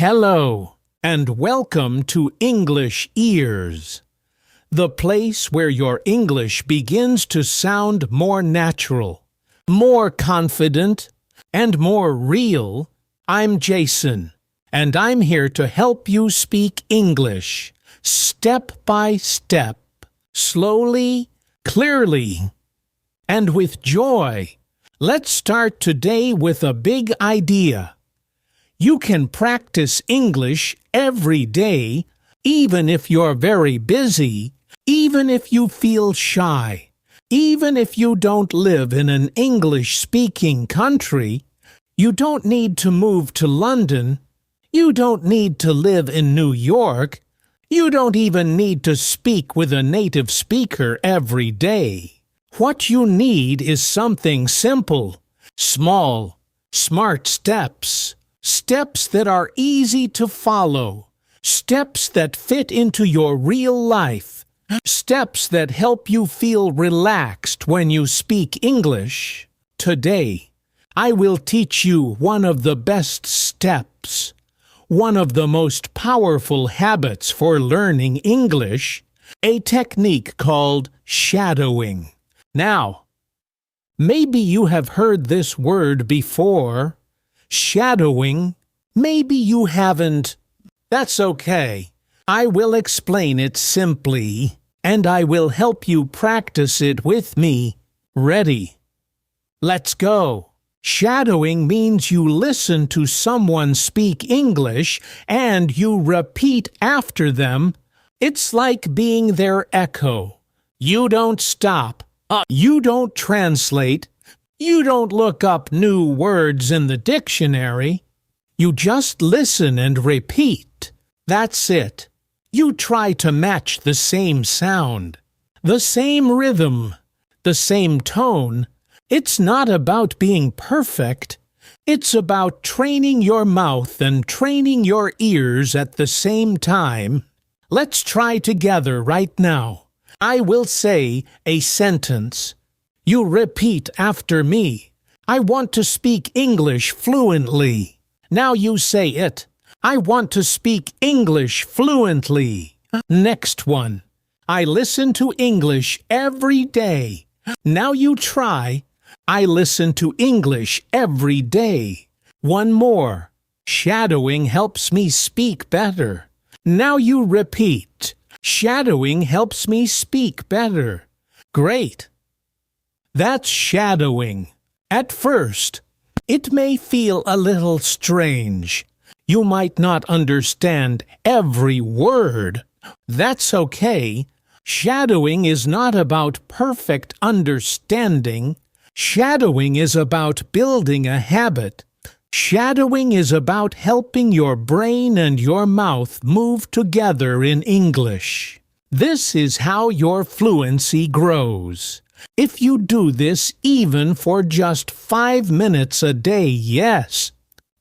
Hello, and welcome to English Ears, the place where your English begins to sound more natural, more confident, and more real. I'm Jason, and I'm here to help you speak English, step by step, slowly, clearly, and with joy. Let's start today with a big idea. You can practice English every day, even if you're very busy, even if you feel shy, even if you don't live in an English-speaking country. You don't need to move to London. You don't need to live in New York. You don't even need to speak with a native speaker every day. What you need is something simple, small, smart steps. Steps that are easy to follow. Steps that fit into your real life. Steps that help you feel relaxed when you speak English. Today, I will teach you one of the best steps, one of the most powerful habits for learning English, a technique called shadowing. Now, maybe you have heard this word before. Shadowing. Maybe you haven't. That's okay. I will explain it simply, and I will help you practice it with me. Ready? Let's go. Shadowing means you listen to someone speak English and you repeat after them. It's like being their echo. You don't stop. You don't translate. You don't look up new words in the dictionary. You just listen and repeat. That's it. You try to match the same sound, the same rhythm, the same tone. It's not about being perfect. It's about training your mouth and training your ears at the same time. Let's try together right now. I will say a sentence. You repeat after me. I want to speak English fluently. Now you say it. I want to speak English fluently. Next one. I listen to English every day. Now you try. I listen to English every day. One more. Shadowing helps me speak better. Now you repeat. Shadowing helps me speak better. Great. That's shadowing. At first, it may feel a little strange. You might not understand every word. That's okay. Shadowing is not about perfect understanding. Shadowing is about building a habit. Shadowing is about helping your brain and your mouth move together in English. This is how your fluency grows. If you do this even for just 5 minutes a day, yes,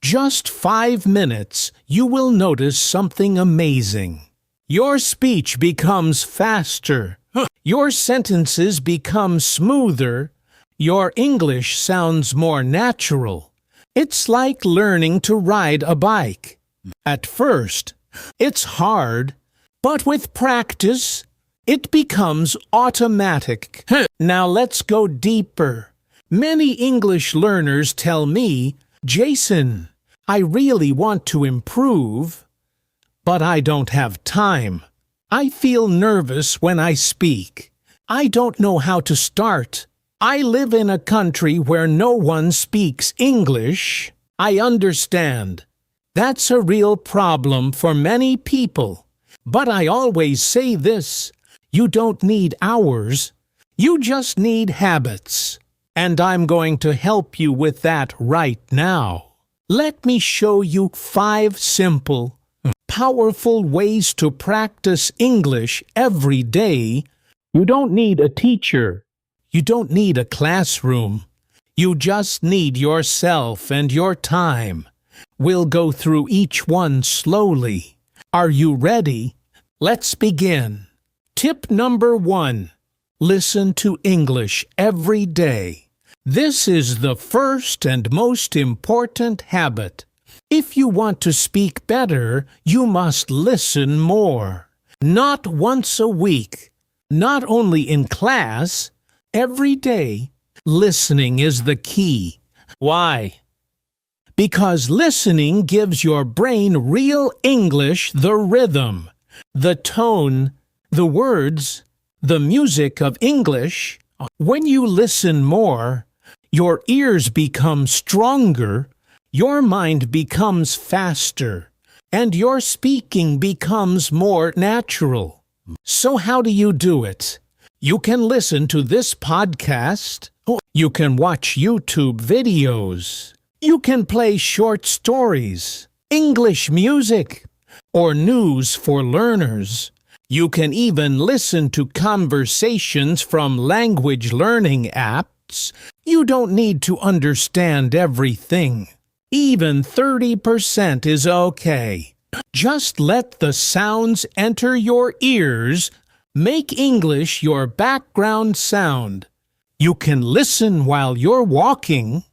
just 5 minutes, you will notice something amazing. Your speech becomes faster. Your sentences become smoother. Your English sounds more natural. It's like learning to ride a bike. At first, it's hard, but with practice, it becomes automatic. Now let's go deeper. Many English learners tell me, Jason, I really want to improve, but I don't have time. I feel nervous when I speak. I don't know how to start. I live in a country where no one speaks English. I understand. That's a real problem for many people. But I always say this. You don't need hours. You just need habits. And I'm going to help you with that right now. Let me show you 5 simple, powerful ways to practice English every day. You don't need a teacher. You don't need a classroom. You just need yourself and your time. We'll go through each one slowly. Are you ready? Let's begin. Tip number 1. Listen to English every day. This is the first and most important habit. If you want to speak better, you must listen more. Not once a week, not only in class, every day. Listening is the key. Why? Because listening gives your brain real English, the rhythm, the tone, the words, the music of English. When you listen more, your ears become stronger, your mind becomes faster, and your speaking becomes more natural. So how do you do it? You can listen to this podcast. You can watch YouTube videos. You can play short stories, English music, or news for learners. You can even listen to conversations from language learning apps. You don't need to understand everything. Even 30% is okay. Just let the sounds enter your ears. Make English your background sound. You can listen while you're walking,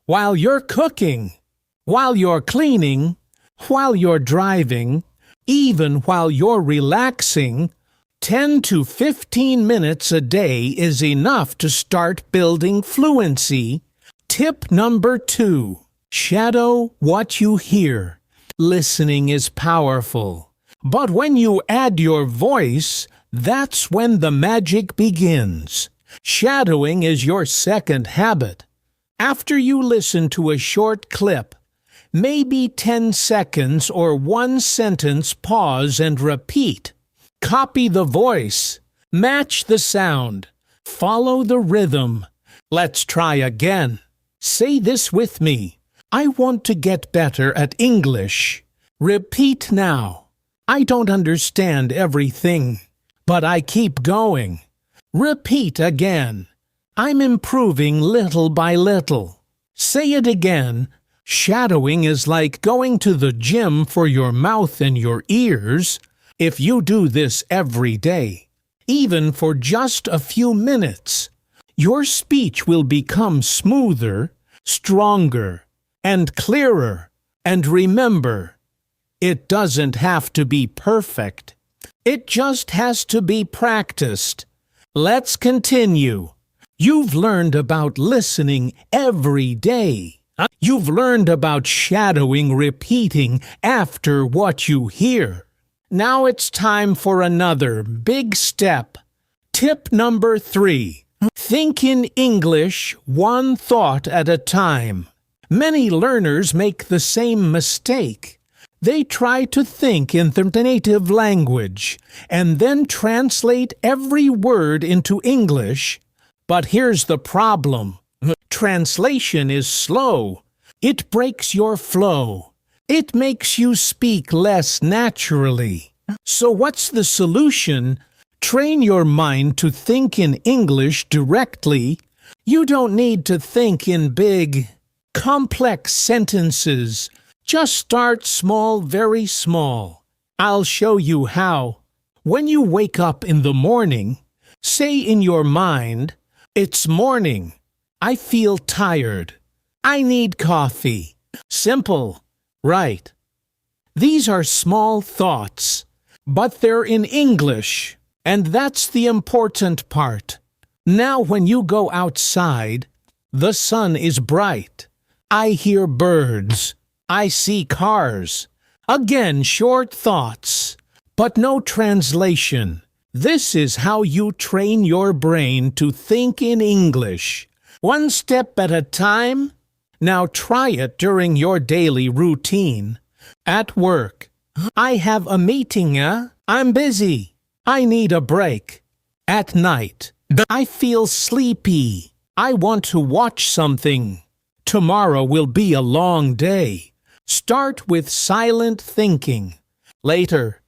while you're cooking, while you're cleaning, while you're driving, even while you're relaxing. 10 to 15 minutes a day is enough to start building fluency. Tip number 2. Shadow what you hear. Listening is powerful. But when you add your voice, that's when the magic begins. Shadowing is your second habit. After you listen to a short clip, maybe 10 seconds or one sentence, pause and repeat. Copy the voice. Match the sound. Follow the rhythm. Let's try again. Say this with me. I want to get better at English. Repeat now. I don't understand everything, but I keep going. Repeat again. I'm improving little by little. Say it again. Shadowing is like going to the gym for your mouth and your ears. If you do this every day, even for just a few minutes, your speech will become smoother, stronger, and clearer. And remember, it doesn't have to be perfect. It just has to be practiced. Let's continue. You've learned about listening every day. You've learned about shadowing, repeating after what you hear. Now it's time for another big step. Tip number 3. Think in English one thought at a time. Many learners make the same mistake. They try to think in their native language and then translate every word into English. But here's the problem. Translation is slow. It breaks your flow. It makes you speak less naturally. So what's the solution? Train your mind to think in English directly. You don't need to think in big, complex sentences. Just start small, very small. I'll show you how. When you wake up in the morning, say in your mind, "It's morning. I feel tired. I need coffee." Simple, right? These are small thoughts, but they're in English, and that's the important part. Now when you go outside, the sun is bright. I hear birds. I see cars. Again, short thoughts, but no translation. This is how you train your brain to think in English. One step at a time. Now try it during your daily routine. At work. I have a meeting, I'm busy. I need a break. At night. I feel sleepy. I want to watch something. Tomorrow will be a long day. Start with silent thinking. Later,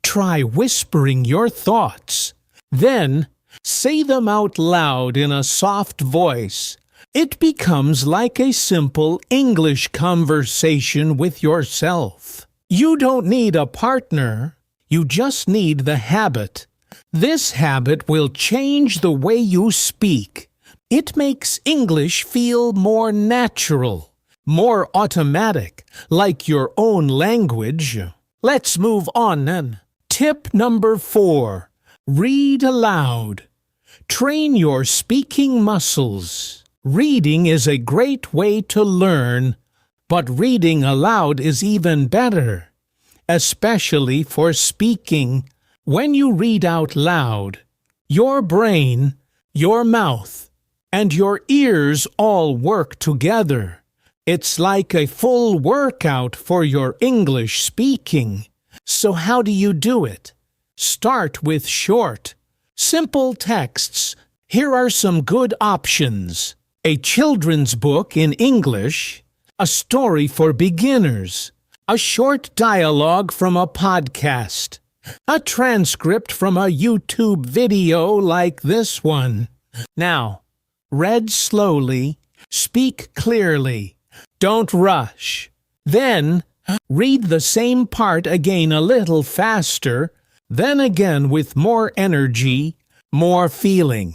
try whispering your thoughts. Then, say them out loud in a soft voice. It becomes like a simple English conversation with yourself. You don't need a partner. You just need the habit. This habit will change the way you speak. It makes English feel more natural. more automatic, like your own language. Let's move on then. Tip number 4. Read aloud. Train your speaking muscles. Reading is a great way to learn, but reading aloud is even better, especially for speaking. When you read out loud, your brain, your mouth, and your ears all work together. It's like a full workout for your English speaking. So how do you do it? Start with short, simple texts. Here are some good options. A children's book in English, a story for beginners, a short dialogue from a podcast, a transcript from a YouTube video like this one. Now, read slowly, speak clearly, don't rush. Then, read the same part again a little faster, then again with more energy, more feeling.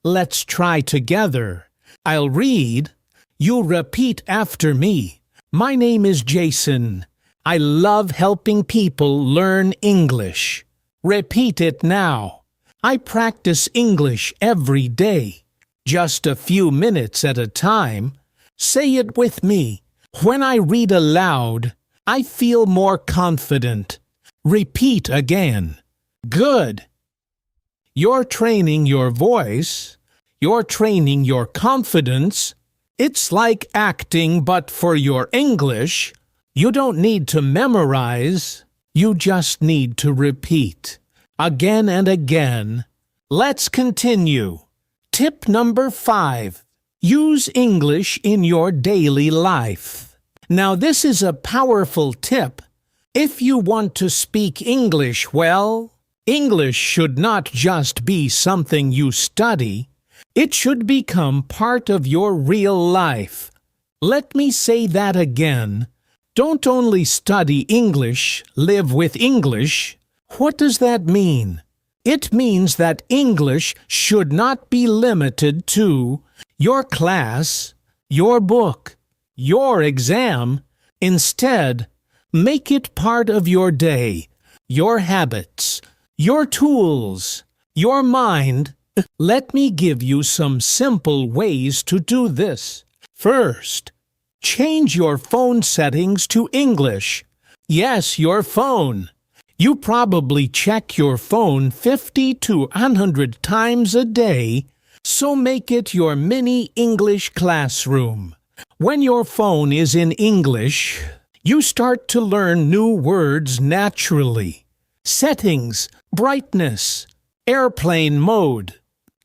Let's try together. I'll read. You repeat after me. My name is Jason. I love helping people learn English. Repeat it now. I practice English every day, just a few minutes at a time. Say it with me. When I read aloud, I feel more confident. Repeat again. Good. You're training your voice. You're training your confidence. It's like acting, but for your English. You don't need to memorize. You just need to repeat. Again and again. Let's continue. Tip number 5. Use English in your daily life. Now this is a powerful tip. If you want to speak English well, English should not just be something you study. It should become part of your real life. Let me say that again. Don't only study English, live with English. What does that mean? It means that English should not be limited to your class, your book, your exam. Instead, make it part of your day, your habits, your tools, your mind. Let me give you some simple ways to do this. First, change your phone settings to English. Yes, your phone. You probably check your phone 50 to 100 times a day, so make it your mini English classroom. When your phone is in English, you start to learn new words naturally. Settings, brightness, airplane mode,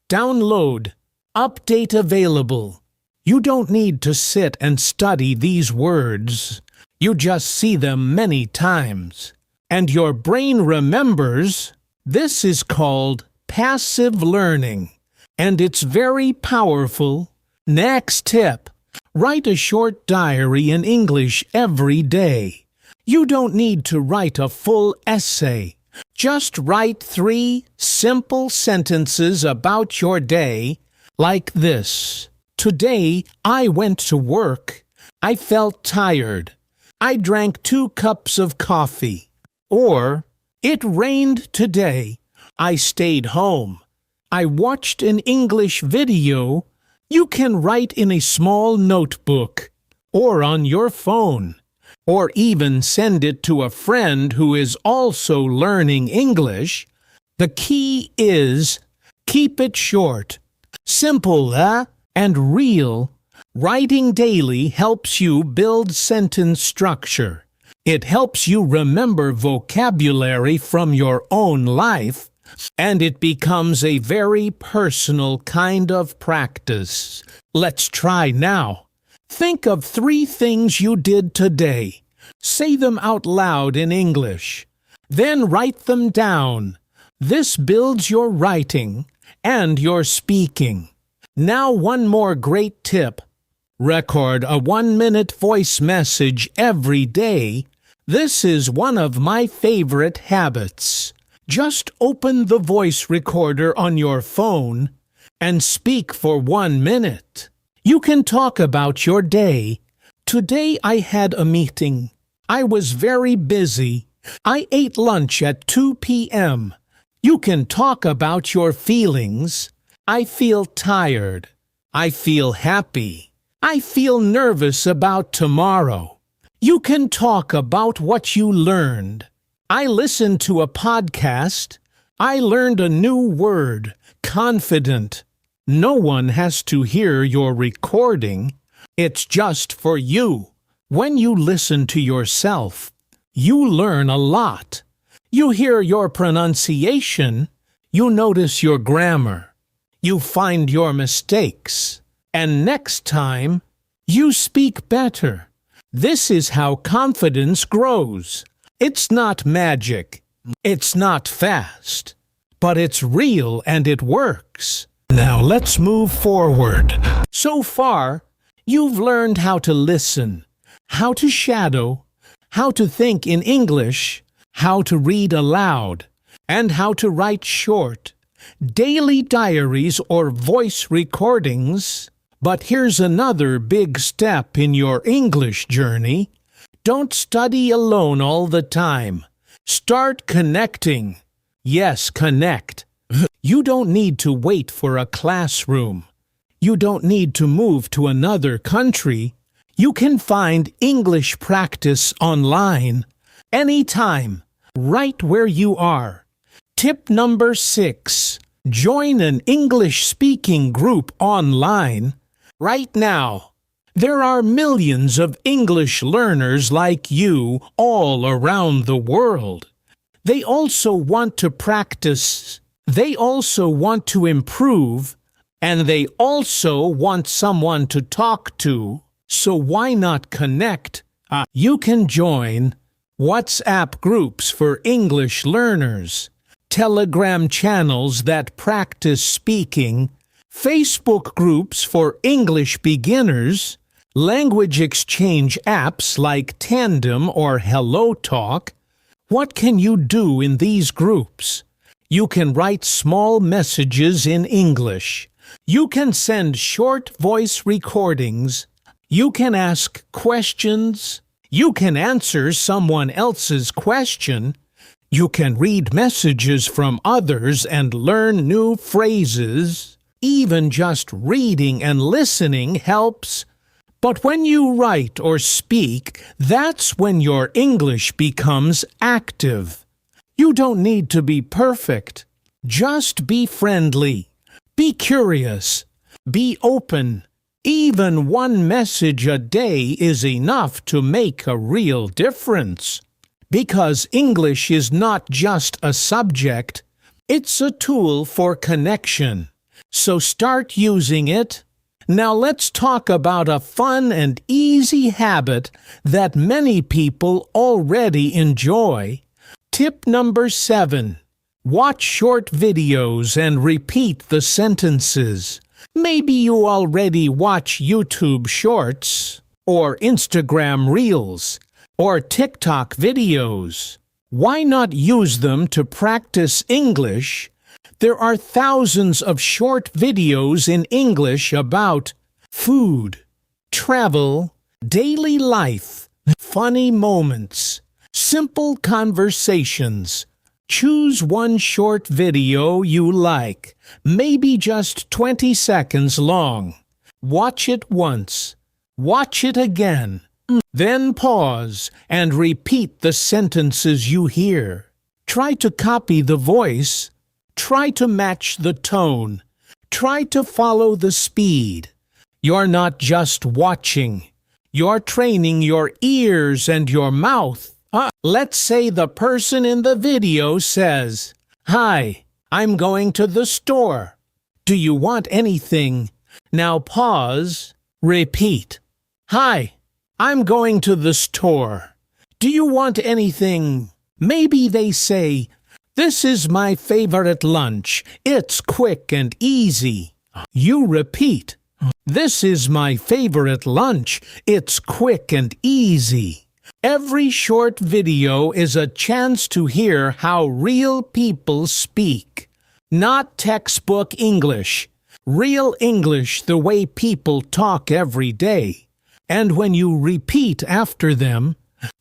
download, update available. You don't need to sit and study these words. You just see them many times. And your brain remembers. This is called passive learning. And it's very powerful. Next tip. Write a short diary in English every day. You don't need to write a full essay. Just write 3 simple sentences about your day, like this. Today, I went to work. I felt tired. I drank 2 cups of coffee. Or, it rained today. I stayed home. I watched an English video. You can write in a small notebook, or on your phone, or even send it to a friend who is also learning English. The key is keep it short, simple, and real. Writing daily helps you build sentence structure. It helps you remember vocabulary from your own life, and it becomes a very personal kind of practice. Let's try now. Think of 3 things you did today. Say them out loud in English. Then write them down. This builds your writing and your speaking. Now one more great tip. Record a 1-minute voice message every day. This is one of my favorite habits. Just open the voice recorder on your phone and speak for 1 minute. You can talk about your day, Today I had a meeting. I was very busy. I ate lunch at 2 p.m. You can talk about your feelings. I feel tired. I feel happy. I feel nervous about tomorrow. You can talk about what you learned. I listened to a podcast. I learned a new word, confident. No one has to hear your recording. It's just for you. When you listen to yourself, you learn a lot. You hear your pronunciation. You notice your grammar. You find your mistakes. And next time, you speak better. This is how confidence grows. It's not magic. It's not fast. But it's real and it works. Now let's move forward. So far, you've learned how to listen, how to shadow, how to think in English, how to read aloud, and how to write short, daily diaries or voice recordings. But here's another big step in your English journey. Don't study alone all the time. Start connecting. Yes, connect. You don't need to wait for a classroom. You don't need to move to another country. You can find English practice online, anytime, right where you are. Tip number 6. Join an English-speaking group online. Right now, there are millions of English learners like you all around the world. They also want to practice. They also want to improve. And they also want someone to talk to. So why not connect? You can join WhatsApp groups for English learners, Telegram channels that practice speaking, Facebook groups for English beginners, language exchange apps like Tandem or HelloTalk. What can you do in these groups? You can write small messages in English. You can send short voice recordings. You can ask questions. You can answer someone else's question. You can read messages from others and learn new phrases. Even just reading and listening helps. But when you write or speak, that's when your English becomes active. You don't need to be perfect. Just be friendly. Be curious. Be open. Even one message a day is enough to make a real difference. Because English is not just a subject, it's a tool for connection. So start using it. Now let's talk about a fun and easy habit that many people already enjoy. Tip number 7. Watch short videos and repeat the sentences. Maybe you already watch YouTube Shorts, or Instagram Reels, or TikTok videos. Why not use them to practice English? There are thousands of short videos in English about food, travel, daily life, funny moments, simple conversations. Choose one short video you like, maybe just 20 seconds long. Watch it once. Watch it again. Then pause and repeat the sentences you hear. Try to copy the voice. Try to match the tone. Try to follow the speed. You're not just watching. You're training your ears and your mouth. Let's say the person in the video says, "Hi, I'm going to the store. Do you want anything?" Now pause. Repeat. "Hi, I'm going to the store. Do you want anything?" Maybe they say, "This is my favorite lunch. It's quick and easy." You repeat, "This is my favorite lunch. It's quick and easy." Every short video is a chance to hear how real people speak. Not textbook English. Real English the way people talk every day. And when you repeat after them,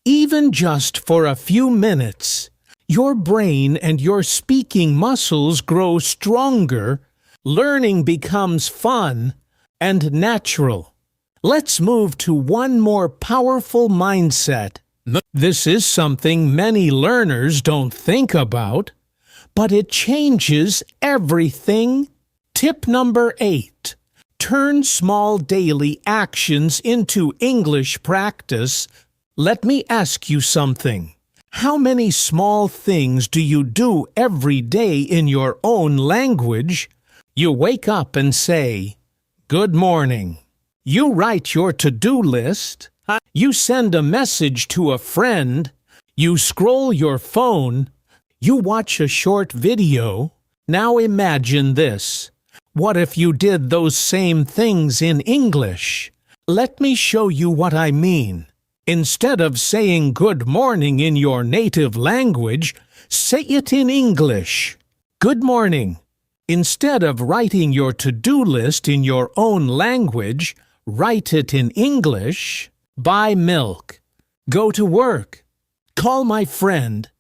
even just for a few minutes, your brain and your speaking muscles grow stronger, learning becomes fun and natural. Let's move to one more powerful mindset. This is something many learners don't think about, but it changes everything. Tip number 8. Turn small daily actions into English practice. Let me ask you something. How many small things do you do every day in your own language? You wake up and say, "Good morning." You write your to-do list. You send a message to a friend. You scroll your phone. You watch a short video. Now imagine this. What if you did those same things in English? Let me show you what I mean. Instead of saying good morning in your native language, say it in English. Good morning. Instead of writing your to-do list in your own language, write it in English. Buy milk. Go to work. Call my friend.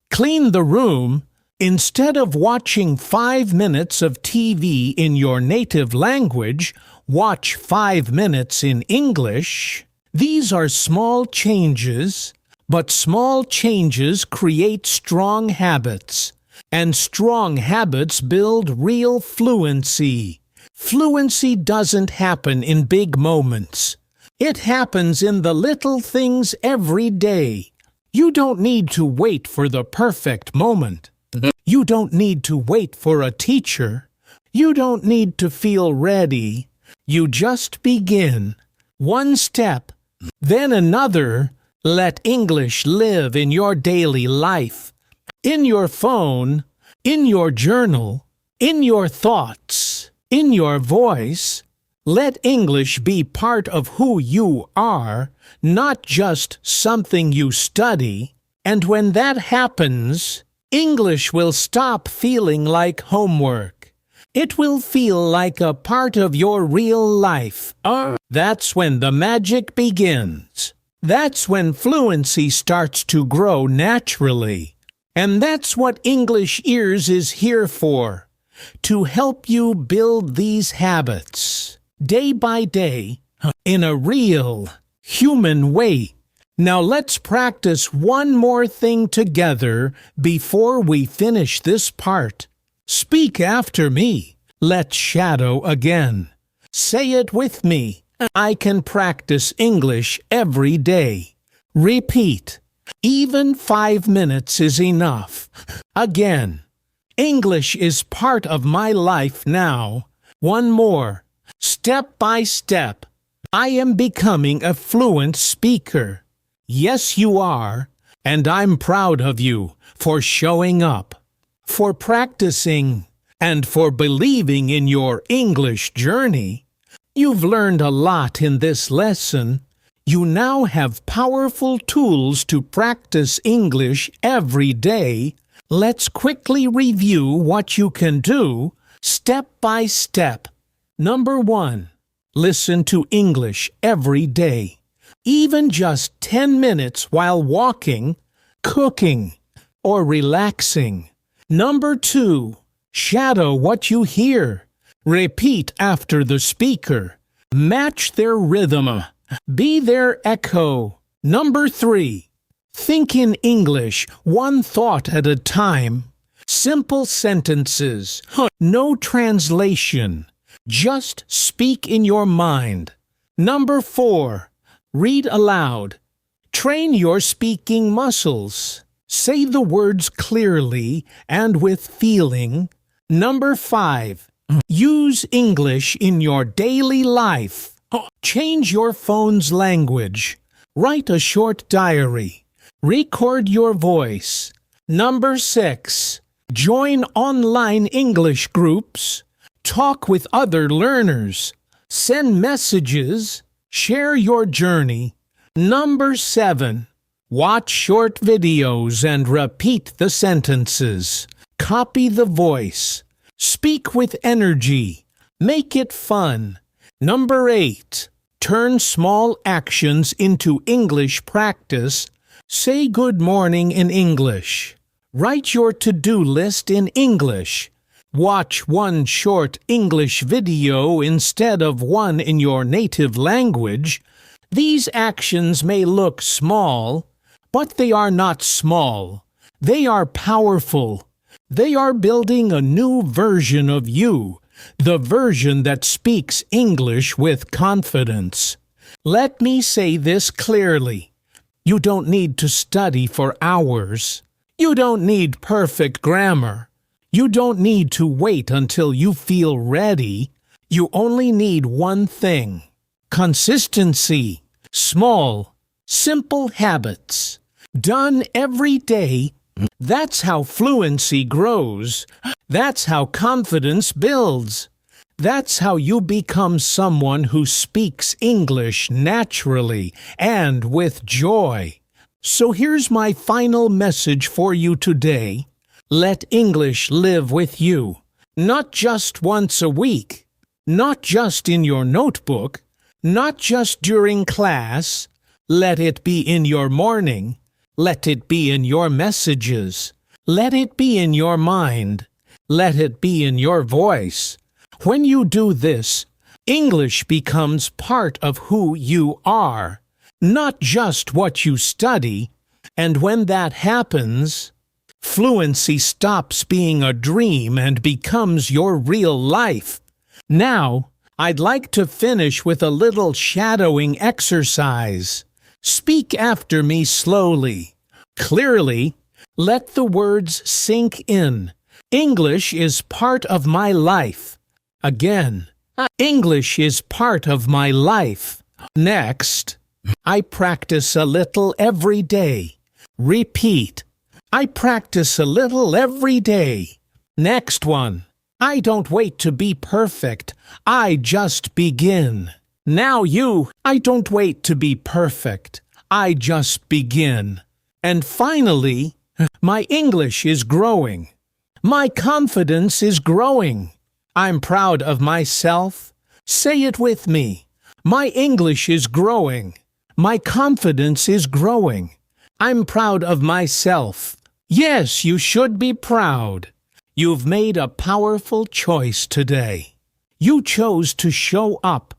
Clean the room. Instead of watching 5 minutes of TV in your native language, watch 5 minutes in English. These are small changes, but small changes create strong habits, and strong habits build real fluency. Fluency doesn't happen in big moments. It happens in the little things every day. You don't need to wait for the perfect moment. You don't need to wait for a teacher. You don't need to feel ready. You just begin. One step, then another. Let English live in your daily life, in your phone, in your journal, in your thoughts, in your voice. Let English be part of who you are, not just something you study. And when that happens, English will stop feeling like homework. It will feel like a part of your real life. That's when the magic begins. That's when fluency starts to grow naturally. And that's what English Ears is here for, to help you build these habits, day by day, in a real, human way. Now let's practice one more thing together before we finish this part. Speak after me. Let's shadow again. Say it with me. I can practice English every day. Repeat. Even 5 minutes is enough. Again. English is part of my life now. One more. Step by step. I am becoming a fluent speaker. Yes, you are, and I'm proud of you for showing up, for practicing, and for believing in your English journey. You've learned a lot in this lesson. You now have powerful tools to practice English every day. Let's quickly review what you can do step by step. Number 1. Listen to English every day. Even just 10 minutes while walking, cooking, or relaxing. Number 2. Shadow what you hear. Repeat after the speaker. Match their rhythm. Be their echo. Number 3. Think in English, one thought at a time. Simple sentences. No translation. Just speak in your mind. Number 4. Read aloud. Train your speaking muscles. Say the words clearly and with feeling. Number 5. Use English in your daily life. Change your phone's language. Write a short diary. Record your voice. Number 6. Join online English groups. Talk with other learners. Send messages. Share your journey. Number 7. Watch short videos and repeat the sentences. Copy the voice. Speak with energy. Make it fun. Number 8. Turn small actions into English practice. Say good morning in English. Write your to-do list in English. Watch one short English video instead of one in your native language. These actions may look small, but they are not small. They are powerful. They are building a new version of you, the version that speaks English with confidence. Let me say this clearly. You don't need to study for hours. You don't need perfect grammar. You don't need to wait until you feel ready. You only need one thing: consistency. Small, simple habits. Done every day. That's how fluency grows. That's how confidence builds. That's how you become someone who speaks English naturally and with joy. So here's my final message for you today. Let English live with you, not just once a week, not just in your notebook, not just during class. Let it be in your morning. Let it be in your messages. Let it be in your mind. Let it be in your voice. When you do this, English becomes part of who you are, not just what you study. And when that happens, fluency stops being a dream and becomes your real life. Now, I'd like to finish with a little shadowing exercise. Speak after me slowly, clearly. Let the words sink in. English is part of my life. Again, English is part of my life. Next, I practice a little every day. Repeat. I practice a little every day. Next one. I don't wait to be perfect. I just begin. Now you. I don't wait to be perfect. I just begin. And finally, my English is growing. My confidence is growing. I'm proud of myself. Say it with me. My English is growing. My confidence is growing. I'm proud of myself. Yes, you should be proud. You've made a powerful choice today. You chose to show up.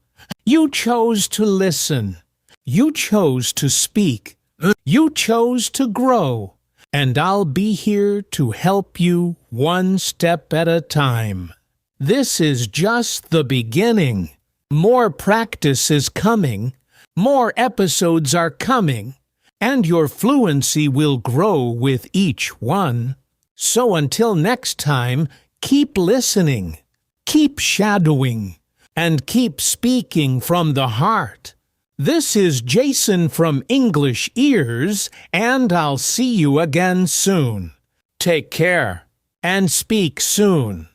You chose to listen. You chose to speak. You chose to grow. And I'll be here to help you one step at a time. This is just the beginning. More practice is coming. More episodes are coming. And your fluency will grow with each one. So until next time, keep listening, keep shadowing, and keep speaking from the heart. This is Jason from English Ears, and I'll see you again soon. Take care, and speak soon.